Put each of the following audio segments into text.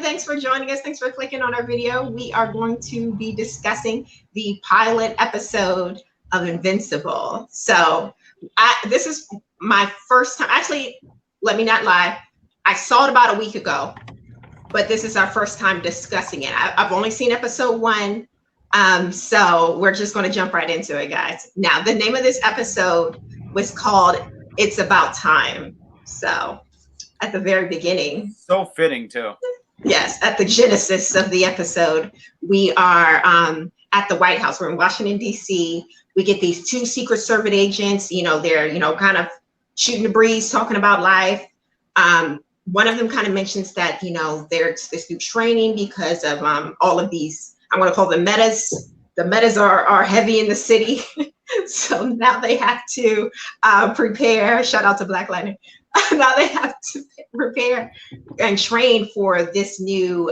Thanks for joining us. Thanks for clicking on our video. We are going to be discussing the pilot episode of Invincible. So this is my first time. Actually, let me not lie. I saw it about a week ago, but this is our first time discussing it. I've only seen episode 1. So we're just going to jump right into it, guys. Now, the name of this episode was called It's About Time. So at the very beginning. So fitting, too. Yes, at the genesis of the episode, we are at the White House. We're in Washington, D.C. We get these 2 Secret Service agents. They're, kind of shooting the breeze, talking about life. One of them kind of mentions that, there's this new training because of all of these, I'm going to call them metas. The metas are heavy in the city. So now they have to prepare. Shout out to Black Lightning. Now they have to prepare and train for this new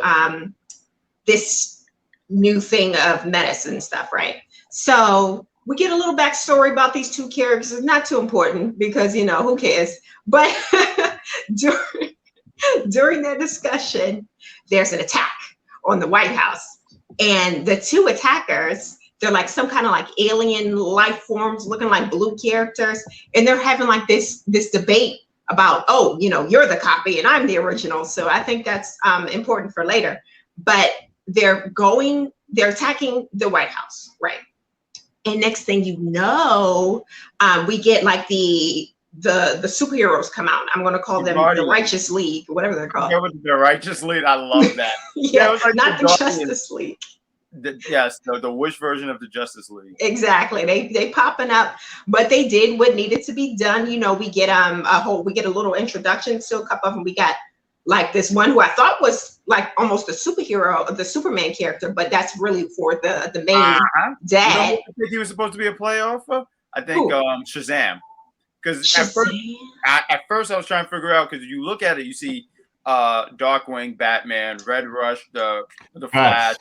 thing of medicine and stuff, right? So we get a little backstory about these 2 characters. It's not too important because, who cares? But during their discussion, there's an attack on the White House. And the 2 attackers, they're like some kind of like alien life forms looking like blue characters. And they're having like this debate about, you're the copy and I'm the original. So I think that's important for later. But they're attacking the White House, right? And next thing you know, we get like the superheroes come out. I'm going to call them the Righteous League, whatever they're called. The Righteous League. I love that. Yeah, it was like not the Justice League. The Wish version of the Justice League. Exactly. They popping up, but they did what needed to be done. We get a little introduction to a couple of them. We got like this one who I thought was like almost a superhero, the Superman character, but that's really for the main dad. I think he was supposed to be a playoff. I think Shazam. Because at first I was trying to figure out, because you look at it, you see Darkwing, Batman, Red Rush, the Flash.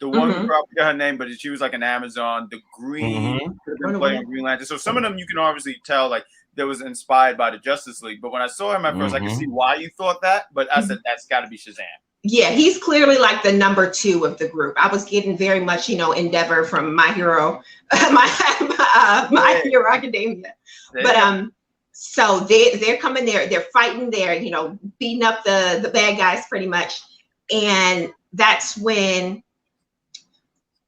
The one who probably got her name, but she was like an Amazon. The Green, playing on Green Lantern. So some of them you can obviously tell like that was inspired by the Justice League. But when I saw him at first, I could see why you thought that. But I said that's got to be Shazam. Yeah, he's clearly like the number 2 of the group. I was getting very much, Endeavor from My Hero, My Hero Academia. But so they're coming there, they're fighting there, beating up the bad guys pretty much, and that's when.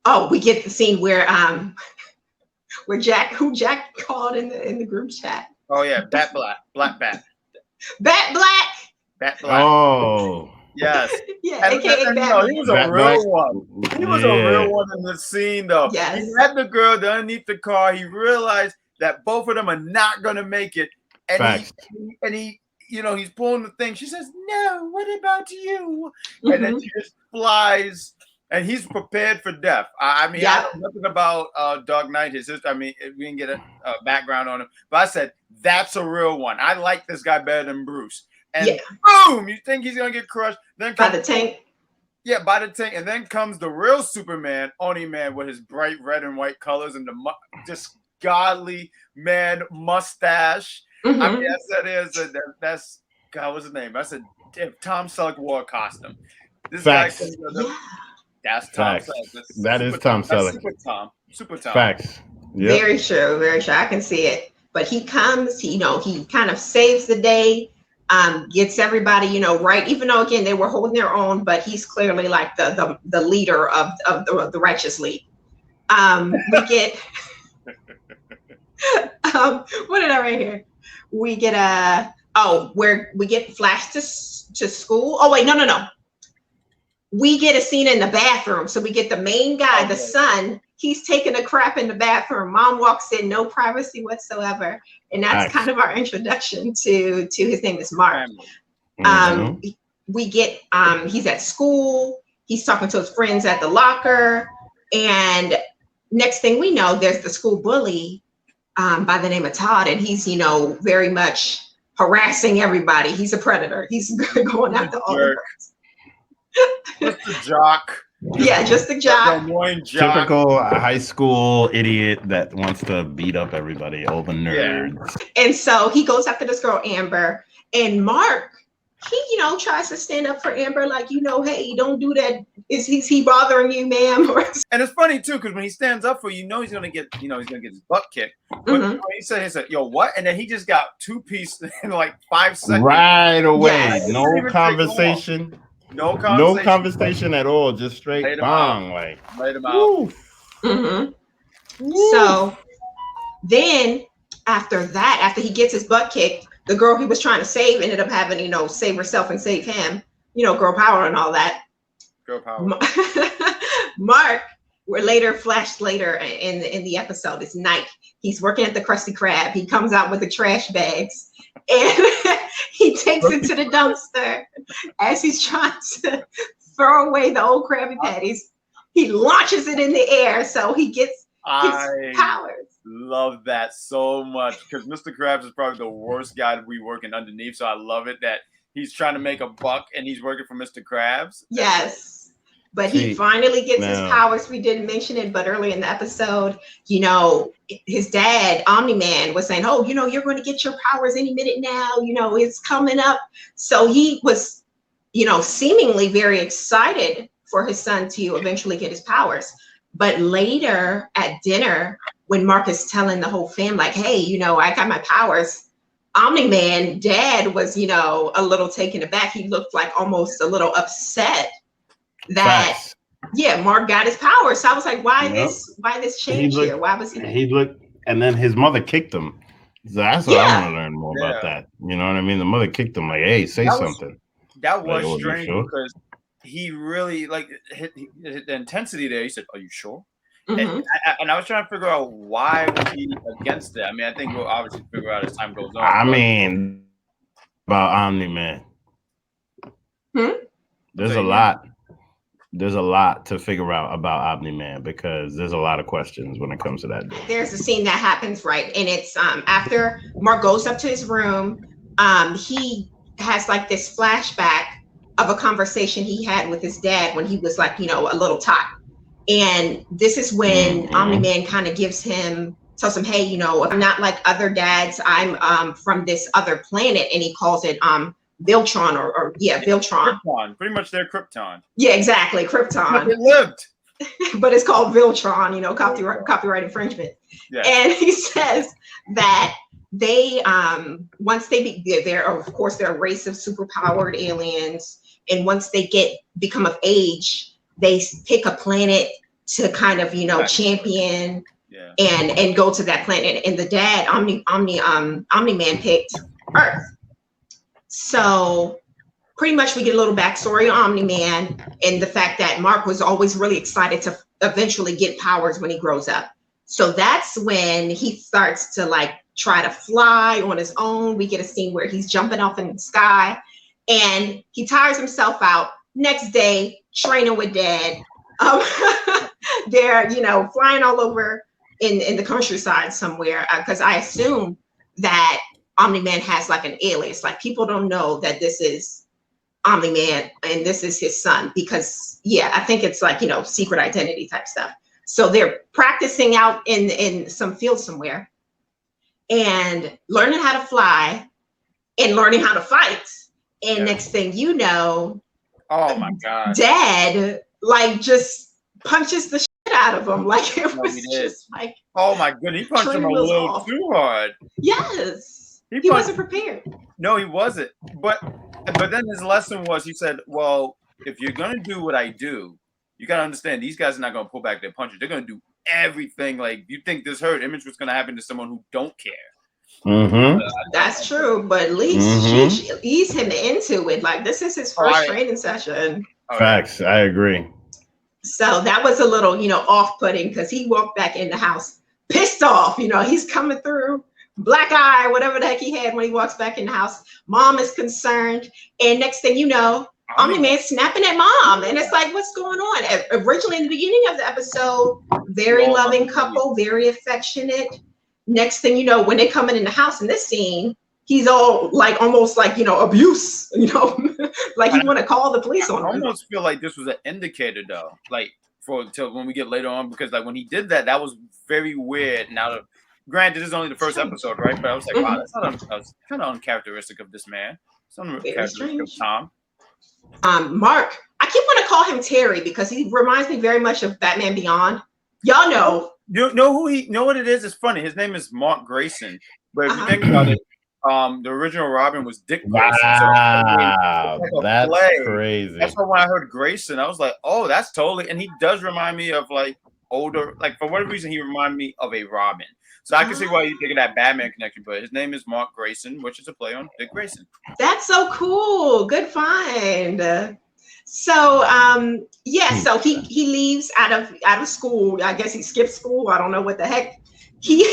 Oh, we get the scene where Jack called in the group chat. Oh yeah, Bat Black. Bat Black. Oh. Yes. Yeah, AKA Batman. He was a real one. He was a real one in the scene though. Yes. He had the girl underneath the car. He realized that both of them are not gonna make it. And he he's pulling the thing. She says, "No, what about you?" And then she just flies. And he's prepared for death. I know nothing about Dark Knight. His sister. We didn't get a background on him. But I said, that's a real one. I like this guy better than Bruce. And boom, you think he's going to get crushed. Then by the tank. Yeah, by the tank. And then comes the real Superman, Oni Man, with his bright red and white colors and just godly man mustache. That's God, what's his name? I said, Tom Selleck wore a costume. This Facts. guy That's Tom Selleck. That is Tom Selleck. Super Tom. Facts. Yep. Very true. Very true. I can see it. But he comes, he kind of saves the day, gets everybody, right. Even though, again, they were holding their own, but he's clearly like the leader of the Righteous League. We get, what did I write here? We get where we get Flash to school. Oh, wait, no. We get a scene in the bathroom. So we get the main guy, the son, he's taking a crap in the bathroom. Mom walks in, no privacy whatsoever. And that's kind of our introduction to his name is Mark. We get, he's at school. He's talking to his friends at the locker. And next thing we know, there's the school bully by the name of Todd. And he's, very much harassing everybody. He's a predator. He's going after all the girls. Just a jock. Yeah, just a jock. Typical high school idiot that wants to beat up everybody, all the nerds. And so he goes after this girl, Amber, and Mark, he, tries to stand up for Amber, like, hey, don't do that. Is he bothering you, ma'am? And it's funny too, because when he stands up for you, he's gonna get, he's gonna get his butt kicked. But when he said, "Yo, what?" and then he just got 2 pieces in like 5 seconds. Right away. Yes. No conversation. No conversation. No conversation at all. Just straight bang, like laid him out. So then after he gets his butt kicked, the girl he was trying to save ended up having, save herself and save him. Girl power and all that. Girl power. Mark, flashed later in the episode, it's night. He's working at the Krusty Krab. He comes out with the trash bags and he takes it to the dumpster as he's trying to throw away the old Krabby Patties. He launches it in the air so he gets his powers. Love that so much because Mr. Krabs is probably the worst guy to be working underneath. So I love it that he's trying to make a buck and he's working for Mr. Krabs. Yes. But he finally gets his powers. We didn't mention it, but early in the episode, his dad, Omni-Man, was saying, oh, you're going to get your powers any minute now. It's coming up. So he was, seemingly very excited for his son to eventually get his powers. But later at dinner, when Mark is telling the whole fam, like, hey, I got my powers, Omni-Man, dad was, a little taken aback. He looked like almost a little upset that, Mark got his powers. So I was like, why this change here? Why was he looked, and then his mother kicked him. So that's what I want to learn more about that. You know what I mean? The mother kicked him like, hey, say something. That was strange because he really hit the intensity there. He said, are you sure? And I was trying to figure out why was he against it. I mean, I think we'll obviously figure out as time goes on. I mean, about Omni-Man. There's a lot. There's a lot to figure out about Omni-Man because there's a lot of questions when it comes to that. There's a scene that happens, right? And it's after Mark goes up to his room, he has like this flashback of a conversation he had with his dad when he was like, a little tot. And this is when Omni-Man kind of tells him, hey, I'm not like other dads. I'm from this other planet. And he calls it Viltron or Viltron. Krypton. Pretty much their Krypton. Yeah, exactly. Krypton. It lived. But it's called Viltron, copyright infringement. Yeah. And he says that they once they're of course they're a race of superpowered aliens, and once they become of age, they pick a planet to kind of champion and go to that planet. And the dad Omni-Man picked Earth. So pretty much we get a little backstory on Omni-Man and the fact that Mark was always really excited to eventually get powers when he grows up. So that's when he starts to try to fly on his own. We get a scene where he's jumping off in the sky and he tires himself out. Next day, training with dad. They're, flying all over in the countryside somewhere because I assume that Omni-Man has like an alias. Like people don't know that this is Omni-Man and this is his son because I think it's like, secret identity type stuff. So they're practicing out in some field somewhere and learning how to fly and learning how to fight. And next thing you know, oh my God, dad just punches the shit out of him. Like it was just like, oh my goodness, he punched him a little too hard. Yes. He wasn't prepared. No, he wasn't. But then his lesson was, he said, well, if you're going to do what I do, you got to understand these guys are not going to pull back their punches. They're going to do everything. Like you think this hurt image was going to happen to someone who don't care. That's true. But at least she eased him into it. Like this is his first training session. Facts. I agree. So that was a little, off-putting because he walked back in the house pissed off. He's coming through. Black eye, whatever the heck he had when he walks back in the house. Mom is concerned. And next thing you know, Omni-Man snapping at mom. And it's like, what's going on? Originally in the beginning of the episode, very loving couple, very affectionate. Next thing you know, when they're coming in the house in this scene, he's all almost like, abuse, like you want to call the police on him. I almost feel like this was an indicator though, till when we get later on, because when he did that, that was very weird. Now Granted, this is only the first episode, right? But I was like, wow, that's kind of uncharacteristic of this man. Some characteristic of Tom. Mark, I keep want to call him Terry because he reminds me very much of Batman Beyond. Y'all know. You know who he? Know what it is? It's funny. His name is Mark Grayson. But if you think about it, the original Robin was Dick Grayson. Wow, so, that's crazy. That's why when I heard Grayson, I was like, oh, that's totally. And he does remind me of like older, like for whatever reason, he reminded me of a Robin. So I can see why you think of that Batman connection. But his name is Mark Grayson, which is a play on Dick Grayson. That's so cool. Good find. So so he leaves out of school. I guess he skipped school. I don't know what the heck. He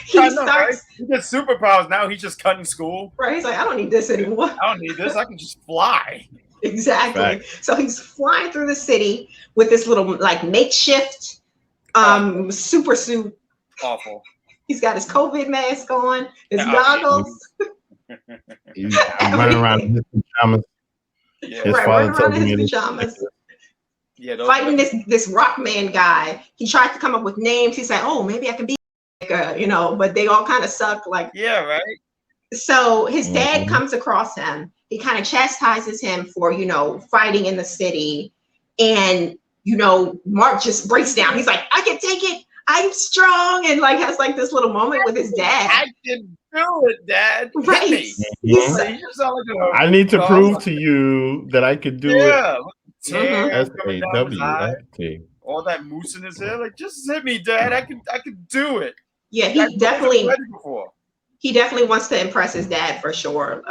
starts. Right? He gets superpowers now. He's just cutting school. Right. He's like, I don't need this anymore. I don't need this. I can just fly. Exactly. Right. So he's flying through the city with this little like makeshift super suit. Awful. He's got his COVID mask on, his goggles. He's running around in his pajamas. Yeah. Running around in his pajamas. Yeah, fighting this Rockman guy. He tried to come up with names. He's like, oh, maybe I can be, but they all kind of suck. Like, yeah, right. So his dad comes across him. He kind of chastises him for, fighting in the city. And, Mark just breaks down. He's like, I can take it. I'm strong. And like has like this little moment with his dad. I can do it, Dad. Right. I need to prove to you that I could do it. S-A-W-F-T. All that moose in his hair. Like, just hit me, Dad. I can do it. Yeah, he definitely wants to impress his dad for sure.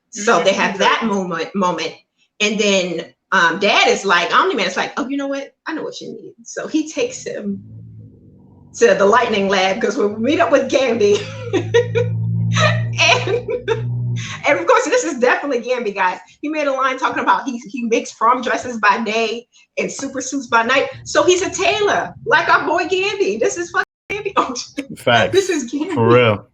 So they have that moment. And then Dad is like, Omni-Man is like, oh, you know what? I know what you need. So he takes him to the lightning lab because we'll meet up with Gambi. and of course, this is definitely Gambi, guys. He made a line talking about he makes prom dresses by day and super suits by night. So he's a tailor, like our boy Gambi. This is fucking Gambi. Oh, facts. This is Gambi. For real.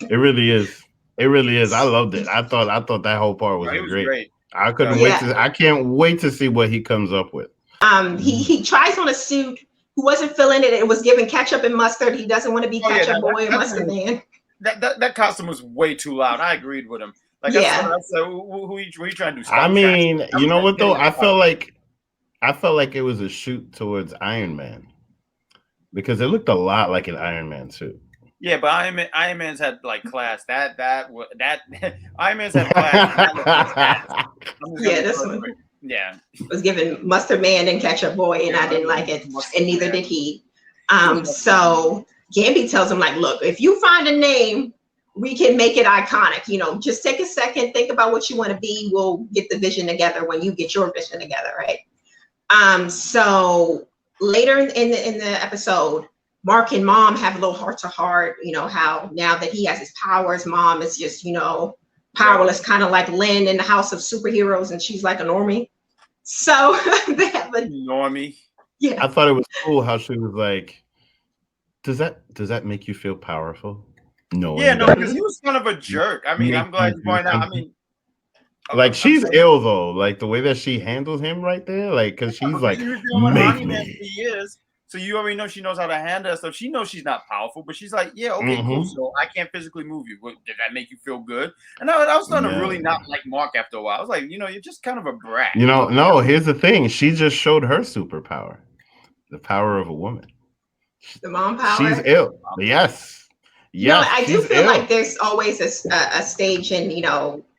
It really is. It really is. I loved it. I thought that whole part was great. I couldn't wait I can't wait to see what he comes up with. He tries on a suit. Who wasn't feeling it? It was given ketchup and mustard. He doesn't want to be ketchup boy and mustard man. That costume was way too loud. I agreed with him. Like, I said, who are you trying to do? I mean, you know what though? I felt like it was a shoot towards Iron Man because it looked a lot like an Iron Man suit. Yeah, but Iron Man's had like class. That Iron Man's had class. This one. Yeah, was given mustard man and ketchup boy, and I didn't like it, and neither did he. So Gambi tells him like, look, if you find a name, we can make it iconic. Just take a second, think about what you want to be. We'll get the vision together when you get your vision together, right? So later in the episode, Mark and Mom have a little heart to heart. How now that he has his powers, Mom is just powerless, kind of like Lynn in the House of Superheroes, and she's like a normie. So they have a normie. Yeah, I thought it was cool how she was like, "Does that make you feel powerful?" No. Yeah, no, because he was kind of a jerk. I mean, I'm glad you pointed out. I mean, like she's ill though, like the way that she handled him right there, like because she's like, "Make me." He is. So you already know she knows how to handle stuff. She knows she's not powerful, but she's like, yeah, okay, cool. So I can't physically move you. Did that make you feel good? And I was starting to really not like Mark after a while. I was like, you're just kind of a brat. No, here's the thing. She just showed her superpower. The power of a woman. The mom power? She's ill. Yes. Yes. I do feel like there's always a stage in,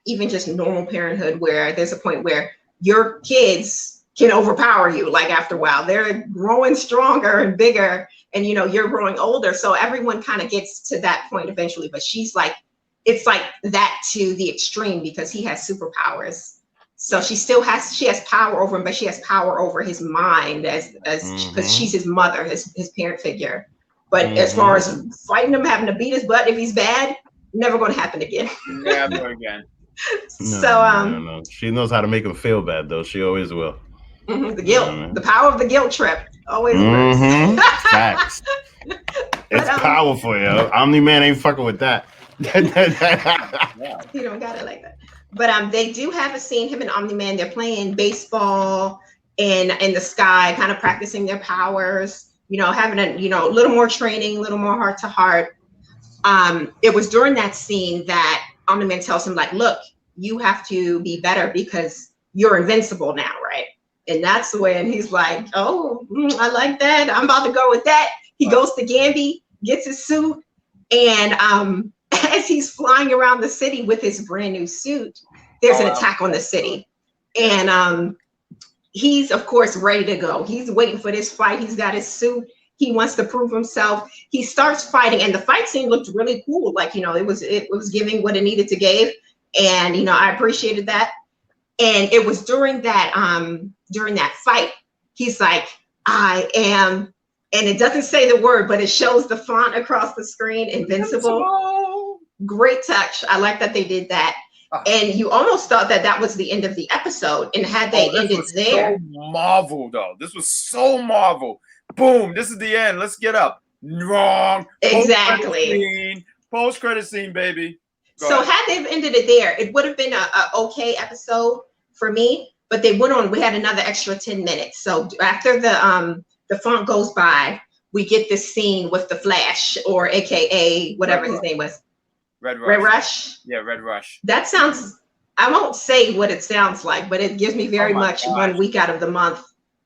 even just normal parenthood where there's a point where your kids can overpower you. Like after a while, they're growing stronger and bigger, and you're growing older. So everyone kind of gets to that point eventually. But she's like, it's like that to the extreme because he has superpowers. So she has power over him, but she has power over his mind as because she's his mother, his parent figure. But as far as fighting him, having to beat his butt if he's bad, never going to happen again. Never again. No. She knows how to make him feel bad though. She always will. The guilt, the power of the guilt trip always works. Facts. It's powerful, yo. Omni-Man ain't fucking with that. You don't got it like that. But they do have a scene, him and Omni-Man, they're playing baseball in the sky, kind of practicing their powers, having a little more training, a little more heart to heart. it was during that scene that Omni-Man tells him, like, look, you have to be better because you're invincible now, right? And that's when he's like, oh, I like that. I'm about to go with that. He goes to Gamby, gets his suit, and as he's flying around the city with his brand new suit, there's an attack on the city. And he's, of course, ready to go. He's waiting for this fight. He's got his suit. He wants to prove himself. He starts fighting, and the fight scene looked really cool. Like, you know, it was giving what it needed to give. And, you know, I appreciated that. And it was during that fight, he's like, I am, and it doesn't say the word, but it shows the font across the screen, Invincible. Great touch. I like that they did that. And you almost thought that that was the end of the episode. And had they ended there. So Marvel, though. This was so Marvel. Boom. This is the end. Let's get up. Wrong. Exactly. Post-credit scene, baby. So had they ended it there, it would have been a okay episode for me. But they went on. We had another extra 10 minutes. So after the font goes by, we get this scene with the Flash, or AKA whatever his name was. Red Rush. Red Rush? Yeah, Red Rush. That sounds, I won't say what it sounds like, but it gives me very much 1 week out of the month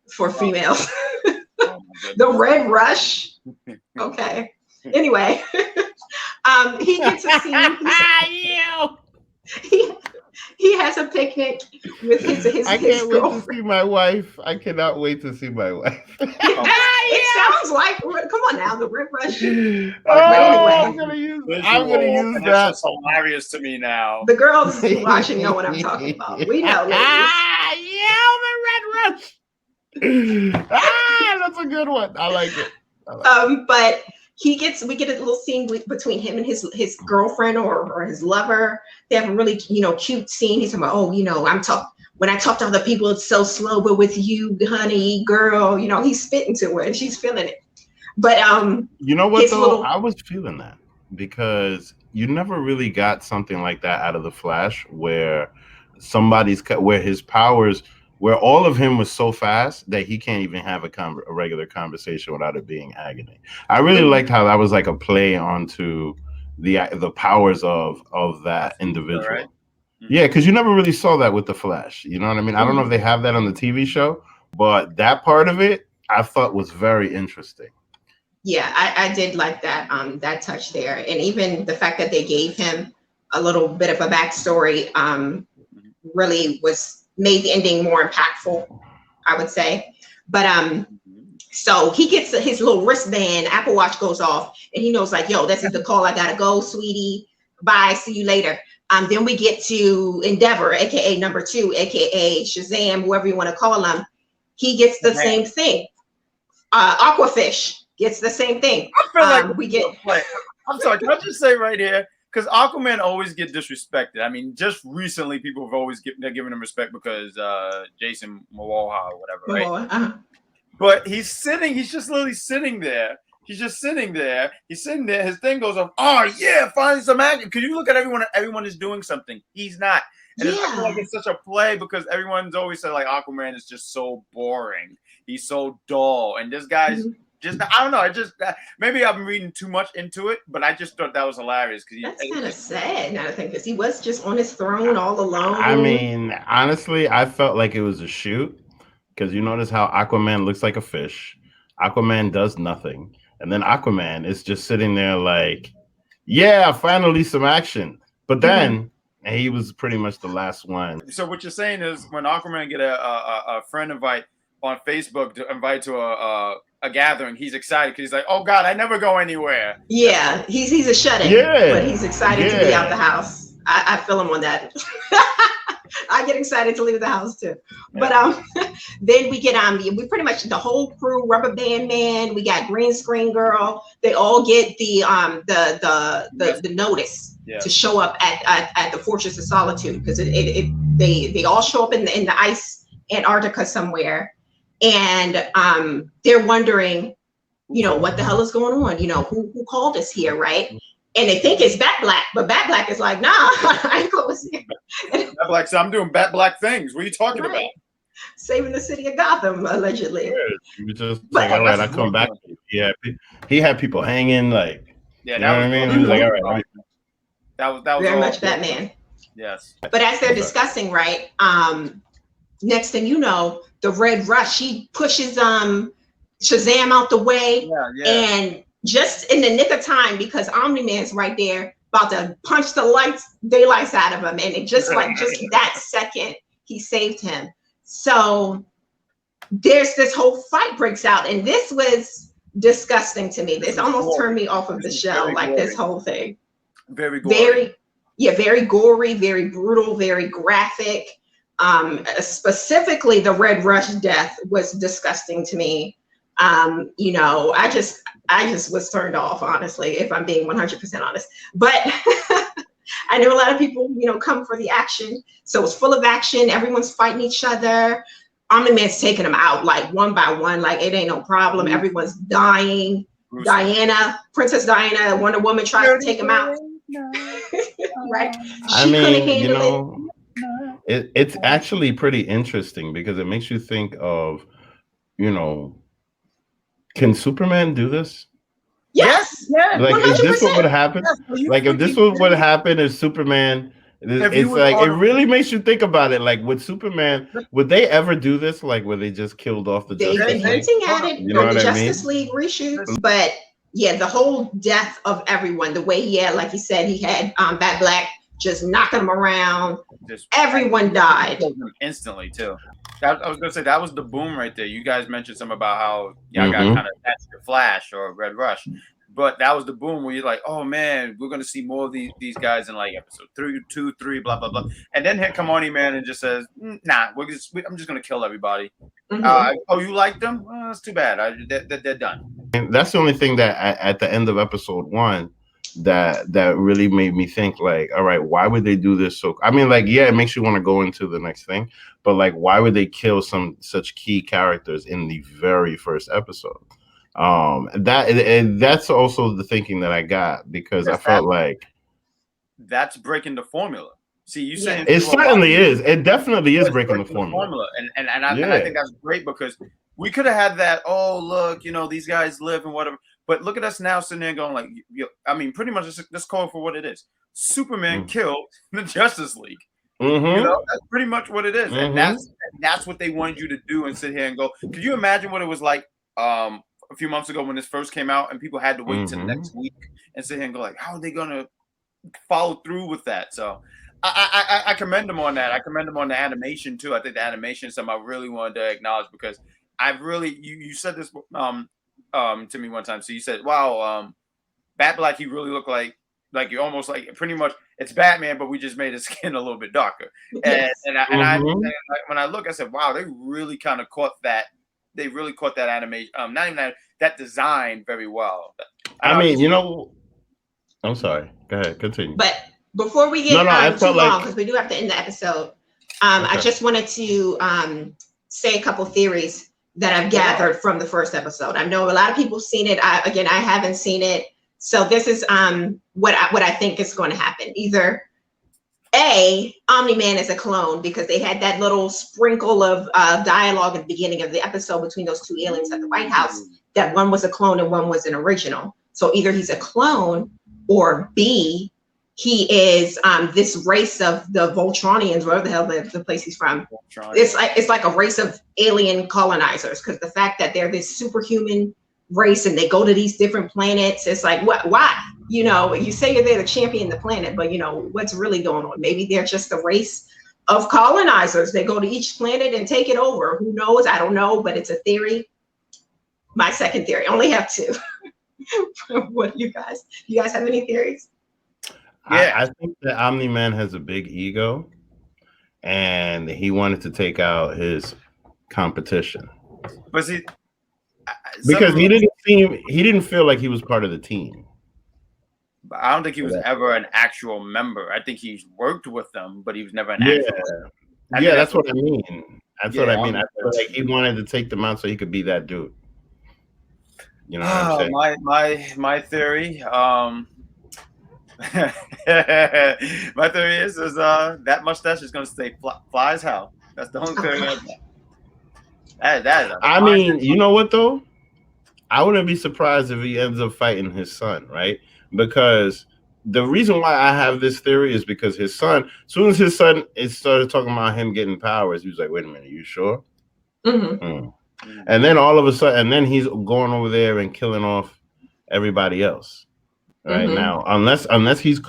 for females. The Red Rush? Okay. Anyway, he gets a scene. He has a picnic with his I can't wait to see my wife. I cannot wait to see my wife. It sounds like, come on now, the Red Rush. Anyway. I'm gonna use that. That's hilarious to me now. The girls watching know what I'm talking about. We know. The Red Rush. That's a good one. I like it. But we get a little scene between him and his girlfriend or his lover. They have a really, you know, cute scene. He's talking about, oh, you know, when I talk to other people, it's so slow, but with you, honey, girl, you know, he's spitting to her and she's feeling it. But you know what though? I was feeling that because you never really got something like that out of the Flash, where where his powers, where all of him was so fast that he can't even have a regular conversation without it being agony. I really liked how that was like a play onto the powers of that individual. Right. Yeah, because you never really saw that with the Flash. You know what I mean? I don't know if they have that on the TV show, but that part of it I thought was very interesting. Yeah, I did like that that touch there, and even the fact that they gave him a little bit of a backstory really made the ending more impactful, I would say. But so he gets his little wristband, Apple Watch goes off, and he knows, like, yo, this is the call. I gotta go, sweetie. Bye. See you later. Then we get to Endeavor, aka number 2, aka Shazam, whoever you want to call him. He gets the same thing. Aquafish gets the same thing. I feel like I'm sorry. Can I just say right here? Because Aquaman always get disrespected. I mean, just recently, people have always given him respect because Jason Momoa or whatever, right? But he's just literally sitting there. He's just sitting there. He's sitting there. His thing goes off. Oh yeah, finally some action. Because you look at everyone. Everyone is doing something. He's not. And I feel like it's such a play because everyone's always said like Aquaman is just so boring. He's so dull, and this guy's. Just, I don't know. Maybe I'm reading too much into it, but I just thought that was hilarious. That's kind of sad now to think, because he was just on his throne all alone. I mean, honestly, I felt like it was a shoot, because you notice how Aquaman looks like a fish. Aquaman does nothing. And then Aquaman is just sitting there like, yeah, finally some action. But then he was pretty much the last one. So what you're saying is when Aquaman get a friend invite on Facebook to invite to a gathering, he's excited because he's like, oh God, I never go anywhere. Yeah, he's a shut-in, but he's excited to be out the house. I feel him on that. I get excited to leave the house too. But then we get we pretty much the whole crew, Rubber Band Man, we got Green Screen Girl, they all get the notice to show up at the Fortress of Solitude, because they all show up in the ice Antarctica somewhere. And they're wondering, you know, what the hell is going on? You know, who called us here, right? And they think it's Bat Black, but Bat Black is like, nah, I ain't going here. Bat Black said, I'm doing Bat Black things. What are you talking about? Saving the city of Gotham, allegedly. Yeah, you just like, all right, I come back. Yeah, he had people hanging, like, Yeah, You know what I mean? He's like, all right. That was very all much Batman. Yes. But as they're discussing, right? Next thing you know, the Red Rush, she pushes Shazam out the way, and just in the nick of time, because Omni-Man's right there about to punch the daylights out of him, and it just that second he saved him. So there's this whole fight breaks out, and this was disgusting to me. This almost turned me off of the show, like this whole thing. Very gory. Very gory, very brutal, very graphic. Specifically, the Red Rush death was disgusting to me. You know, I just was turned off, honestly, if I'm being 100% honest. But I know a lot of people, you know, come for the action. So it's full of action. Everyone's fighting each other. Omni-Man's taking them out like one by one, like it ain't no problem. Everyone's dying. Princess Diana, Wonder Woman tries to take him out. Right? I mean, you know, it's actually pretty interesting because it makes you think of, you know, can Superman do this? Yes. Yeah. Like, 100%. is this what would happen? Like, if this was what happened, if Superman, it's like it really makes you think about it. Like, would Superman, would they ever do this? Like, where they just killed off the Justice League? They've been hinting at it, you know, the Justice League reshoots, but yeah, the whole death of everyone, the way, like you said, he had Bat Black just knocking him around. Everyone died instantly too. I was gonna say that was the boom right there. You guys mentioned something about how y'all got kind of attached to Flash or Red Rush, but that was the boom where you're like, oh man, we're gonna see more of these guys in like episode 3, 2, 3, blah blah blah, and then here come Omni-Man and just says, nah, I'm just gonna kill everybody. Oh, you like them? Well, that's too bad. They're done. And that's the only thing that at the end of episode 1 that really made me think, like, all right, why would they do this? So I mean, like, yeah, it makes you want to go into the next thing, but like, why would they kill such key characters in the very first episode? That's also the thinking that I got, because I felt like that's breaking the formula. See, you saying it certainly is. It definitely is breaking the formula. And I think that's great, because we could have had that. Oh, look, you know, these guys live and whatever. But look at us now sitting there going like, I mean, pretty much let's call it for what it is. Superman killed the Justice League. You know, that's pretty much what it is, and that's what they wanted you to do and sit here and go. Could you imagine what it was like a few months ago when this first came out and people had to wait till the next week and sit here and go like, how are they gonna follow through with that? So I commend them on that. I commend them on the animation too. I think the animation is something I really wanted to acknowledge, because I really you said this to me one time. So you said, wow, Bat Black, he really looked like you're almost like pretty much it's Batman, but we just made his skin a little bit darker. And when I look, I said, wow, they really kind of caught that. They really caught that animation, not even that design very well. I mean, you know, I'm sorry. Go ahead, continue. But before we get too long, because we do have to end the episode, I just wanted to say a couple theories that I've gathered from the first episode. I know a lot of people have seen it. I haven't seen it. So this is what I think is going to happen. Either A, Omni-Man is a clone, because they had that little sprinkle of dialogue at the beginning of the episode between those two aliens at the White House, that one was a clone and one was an original. So either he's a clone, or B, he is this race of the Voltronians, wherever the hell the place he's from. It's like a race of alien colonizers, because the fact that they're this superhuman race and they go to these different planets, it's like, why? You know, you say you're there to champion the planet, but you know, what's really going on? Maybe they're just a race of colonizers. They go to each planet and take it over. Who knows? I don't know, but it's a theory. My second theory. I only have 2. What do you guys have any theories? Yeah, I think that Omni-Man has a big ego, and he wanted to take out his competition. Was he? Because he didn't feel like he was part of the team. But I don't think he was ever an actual member. I think he's worked with them, but he was never an actual member. Yeah, that's what I mean. That's what I mean. I feel like he wanted to take them out so he could be that dude. You know what I'm saying? My theory, my theory is that mustache is going to stay fly as hell. That's the only theory. I mean, you know what though? I wouldn't be surprised if he ends up fighting his son, right? because the reason why I have this theory is because his son, as soon as his son started talking about him getting powers, he was like, wait a minute, you sure? And then all of a sudden, and then he's going over there and killing off everybody else. Right now, unless he's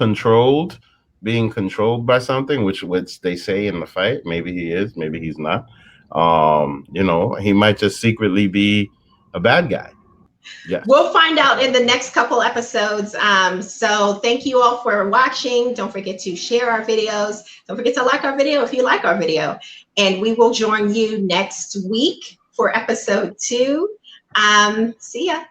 being controlled by something, which they say in the fight, maybe he is, maybe he's not. You know, he might just secretly be a bad guy. Yeah, we'll find out in the next couple episodes. So thank you all for watching. Don't forget to share our videos. Don't forget to like our video if you like our video. And we will join you next week for episode 2. See ya.